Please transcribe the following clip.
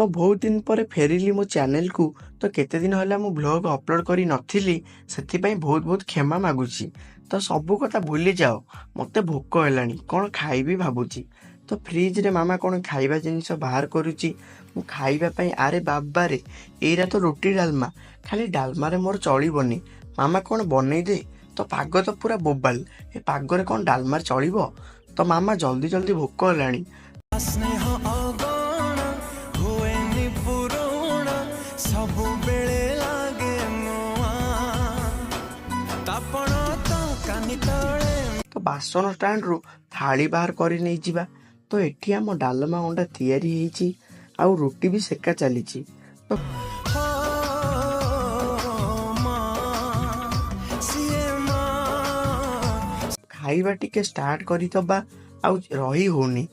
तो बहुत दिन पर फेरिली मो चैनल को। तो केते दिन होला मु ब्लॉग अपलोड करी नथिली, ସେଥିପାଇଁ बहुत बहुत क्षमा मागुची। तो सबू कथा भूली जाओ, मते भोक हेलानी, कौन खाइबी भाबुची। तो फ्रिज रे मामा कौन खाइबा जिनिस बाहर करुची, मु खाइबा पई। अरे बाबा रे, एरा तो रोटी डालमा, खाली डालमा रे मोर चलिबनी। मामा कौन बनै दे। तो पाग तो पूरा बोबाल, ए पागरे कौन डालमा चलिबो। तो मामा जल्दी जल्दी भोक हेलानी। स्नेह अगण हुएनि पुरुण सबु बेले लागे नुआ तापण तो कानी तळे। तो बासन स्टाण्ड रु थाली बाहर करी नहीं जिबा। तो एठी आम डालमा अंडा तैयारी ହେଇଛି, आउ रोटी भी सेका चलीची। तो खाइबा टिके स्टार्ट करी तबा, आउ रही होनी।